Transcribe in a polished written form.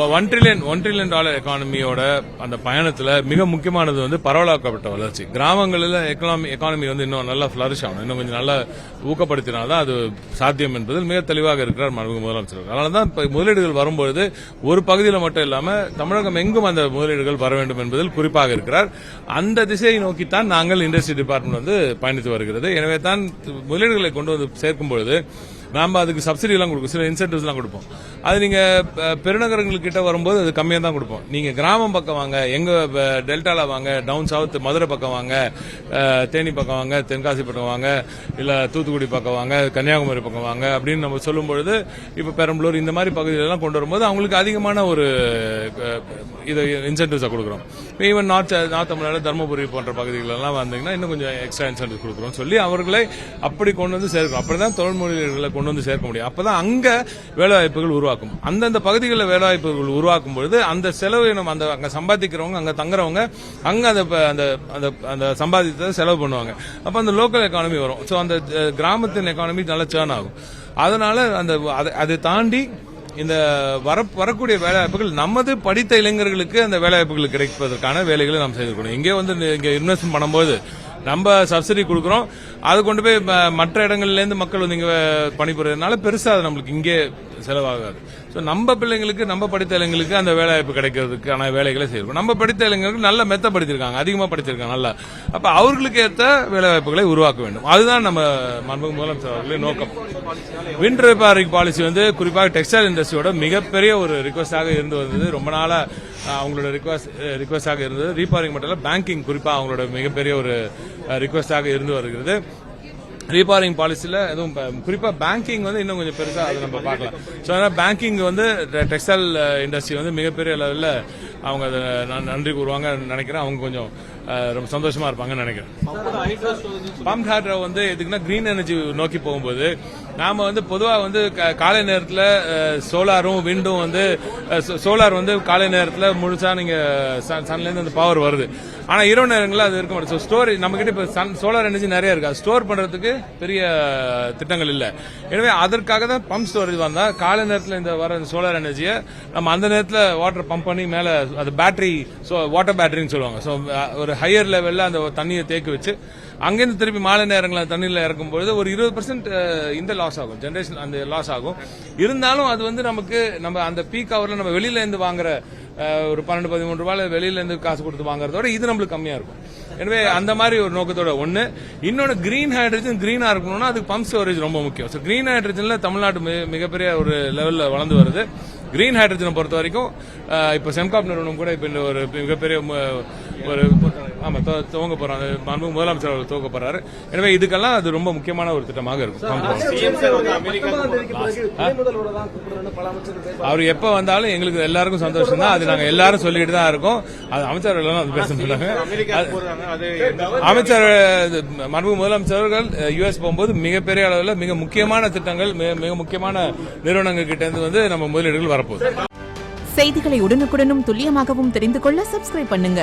$1 trillion எக்கானமியோட அந்த பயணத்துல மிக முக்கியமானது வந்து பரவலாக்கப்பட்ட வளர்ச்சி. கிராமங்களில் எக்கானமி வந்து இன்னும் நல்லா பிளரிஷ் ஆகணும், இன்னும் கொஞ்சம் நல்லா ஊக்கப்படுத்தினால்தான் அது சாத்தியம் என்பதில் மிக தெளிவாக இருக்கிறார் மாண்புமிகு முதலமைச்சர். அதனாலதான் முதலீடுகள் வரும்பொழுது ஒரு பகுதியில் மட்டும் இல்லாம தமிழகம் எங்கும் அந்த முதலீடுகள் வர வேண்டும் என்பதில் குறிப்பாக இருக்கிறார். அந்த திசையை நோக்கித்தான் நாங்கள் இண்டஸ்ட்ரி டிபார்ட்மெண்ட் வந்து பயணித்து வருகிறது. எனவே தான் முதலீடுகளை கொண்டு வந்து சேர்க்கும் பொழுது நாம அதுக்கு சப்சிடி எல்லாம் கொடுப்போம், சில இன்சென்டிவ்ஸ் எல்லாம் கொடுப்போம். அது நீங்க பெருநகரங்கள்கிட்ட வரும்போது அது கம்மியா தான் கொடுப்போம். நீங்க கிராமம் பக்கம் வாங்க, எங்க டெல்டால வாங்க, டவுன் சவுத் மதுரை பக்கம் வாங்க, தேனி பக்கம் வாங்க, தென்காசி பக்கம் வாங்க, இல்ல தூத்துக்குடி பக்கம் வாங்க, கன்னியாகுமரி பக்கம் வாங்க அப்படின்னு நம்ம சொல்லும் பொழுது இப்ப பெரம்பலூர் இந்த மாதிரி பகுதிகளெல்லாம் கொண்டு வரும்போது அவங்களுக்கு அதிகமான ஒரு இது இன்சென்டிவ்ஸை கொடுக்குறோம். ஈவன் நார்த் தமிழ்நாடு தருமபுரி போன்ற பகுதிகளெல்லாம் வந்தீங்கன்னா இன்னும் கொஞ்சம் எக்ஸ்ட்ரா இன்சென்டிவ் கொடுக்குறோம் சொல்லி அவர்களை அப்படி கொண்டு வந்து சேர்க்கிறோம். அப்படிதான் தொழில் முதலீடுகளை கொண்டு வந்து சேர்க்க முடியும். அப்பதான் அங்க வேலைவாய்ப்புகள் உருவாக்கும். அந்தந்த பகுதிகளில் வேலைவாய்ப்புகள் உருவாக்கும் பொழுது அந்த செலவு அங்க சம்பாதிக்கிறவங்க, அங்க தங்குறவங்க அங்க அந்த சம்பாதித்ததை செலவு பண்ணுவாங்க. அப்ப அந்த லோக்கல் எக்கானமி வரும். சோ அந்த கிராமத்தின் எக்கானமி நல்லா சேர்ன் ஆகும். அதனால அதை தாண்டி இந்த வரக்கூடிய வேலைவாய்ப்புகள் நமது படித்த இளைஞர்களுக்கு அந்த வேலைவாய்ப்புகள் கிடைப்பதற்கான வேலைகளை நாம் செய்திருக்கணும். இங்கே இன்வெஸ்ட் பண்ணும்போது நம்ம சப்சிடி கொடுக்கிறோம், அது கொண்டு போய் மற்ற இடங்கள்ல இருந்து மக்கள் வந்து இங்க பணிபுரியறதுனால பெருசா அது நம்மளுக்கு இங்கே செலவாகாது. நம்ம பிள்ளைங்களுக்கு, நம்ம படித்த இளைஞர்களுக்கு அந்த வேலைவாய்ப்பு கிடைக்கிறதுக்கான வேலைகளை செய்யணும். நம்ம படித்த இளைஞர்களுக்கு நல்ல மெத்த படிச்சிருக்காங்க, அதிகமா படிச்சிருக்காங்க நல்லா. அப்ப அவர்களுக்கு ஏற்ற வேலைவாய்ப்புகளை உருவாக்க வேண்டும். அதுதான் நம்ம மாண்புமிகு முதலமைச்சர் அவர்களின் நோக்கம். விண்ட் ரிப்பேரிங் பாலிசி வந்து குறிப்பாக டெக்ஸ்டைல் இண்டஸ்ட்ரியோட மிகப்பெரிய ஒரு ரிக்வஸ்டாக இருந்து வந்தது. ரொம்ப நாளா அவங்களோட ரிக்வஸ்டாக இருந்தது. ரீபாரிங் மட்டும் இல்ல, பேங்கிங் குறிப்பா அவங்களோட மிகப்பெரிய ஒரு ரிக்வஸ்டாக இருந்து வருகிறது. ரீபாரிங் பாலிசியில எதுவும் குறிப்பா பேங்கிங் வந்து இன்னும் கொஞ்சம் பெருசா அதை நம்ம பார்க்கலாம். சோ அதனால பேங்கிங் வந்து டெக்ஸ்டைல் இண்டஸ்ட்ரி வந்து மிகப்பெரிய லெவலில் அவங்க அதை நன்றி கூறுவாங்க நினைக்கிறேன். அவங்க கொஞ்சம் ரொம்ப சந்தோஷமா இருப்பாங்கன்னு நினைக்கிறேன். பம்ப் ஹைட்ரோ வந்து எதுக்குன்னா கிரீன் எனர்ஜி நோக்கி போகும்போது நாம வந்து பொதுவா வந்து காலை நேரத்தில் சோலாரும் விண்டும் வந்து சோலார் வந்து காலை நேரத்தில் முழுசா நீங்க சன்ல இருந்து அந்த பவர் வருது. ஆனா இரவு நேரங்களில் அது இருக்க மாட்டேன். ஸ்டோரேஜ் நம்ம கிட்ட இப்ப சோலார் எனர்ஜி நிறைய இருக்கு, அது ஸ்டோர் பண்றதுக்கு பெரிய திட்டங்கள் இல்ல. எனவே அதற்காக தான் பம்ப் ஸ்டோரேஜ் வந்தா காலை நேரத்தில் இந்த வர சோலார் எனர்ஜியை நம்ம அந்த நேரத்தில் வாட்டர் பம்ப் பண்ணி மேல அது பேட்டரி, வாட்டர் பேட்டரின்னு சொல்லுவாங்க. ஸோ ஒரு ஹையர் லெவல்ல அந்த தண்ணியை தேக்கி வச்சு அங்கிருந்து திருப்பி மாலை நேரங்களில் தண்ணியில் இறக்கும்போது ஒரு 20% இந்த லாஸ் ஆகும், ஜெனரேஷன் அந்த லாஸ் ஆகும். இருந்தாலும் அது வந்து நமக்கு நம்ம அந்த பீக் ஹவர்ல நம்ம வெளியில இருந்து வாங்குற ஒரு 12-13 ரூபாய் வெளியில இருந்து காசு கொடுத்து வாங்குறதோட இது நம்மளுக்கு கம்மியா இருக்கும். எனவே அந்த மாதிரி ஒரு நோக்கத்தோட ஒண்ணு. இன்னொன்னு கிரீன் ஹைட்ரஜன் கிரீனா இருக்கணும்னா அதுக்கு பம்ப் ஸ்டோரேஜ் ரொம்ப முக்கியம். ஸோ கிரீன் ஹைட்ரஜன்ல தமிழ்நாடு மிகப்பெரிய ஒரு லெவல்ல வளர்ந்து வருது. கிரீன் ஹைட்ரஜனை பொறுத்த வரைக்கும் இப்ப செம்காப் நிறுவனம் கூட இப்ப ஒரு மிகப்பெரிய ஒரு துவங்க போறாங்க, முதலமைச்சர் அவர் துவங்க போறாரு. எனவே இதுக்கெல்லாம் அது ரொம்ப முக்கியமான ஒரு திட்டமாக இருக்கும். அவர் எப்ப வந்தாலும் எங்களுக்கு எல்லாருக்கும் சந்தோஷம் தான். அது நாங்க எல்லாரும் சொல்லிட்டு தான் இருக்கோம். அது அமைச்சர் பேச முடியாங்க. அமைச்சர் மாண்புமிகு முதலமைச்சர்கள் யுஎஸ் போகும்போது மிகப்பெரிய அளவில் மிக முக்கியமான திட்டங்கள், மிக முக்கியமான நிறுவனங்கள் கிட்ட இருந்து வந்து நம்ம முதலீடுகள் வரப்போகுது. செய்திகளை உடனுக்குடனும் துல்லியமாகவும் தெரிந்து கொள்ள சப்ஸ்கிரைப் பண்ணுங்க.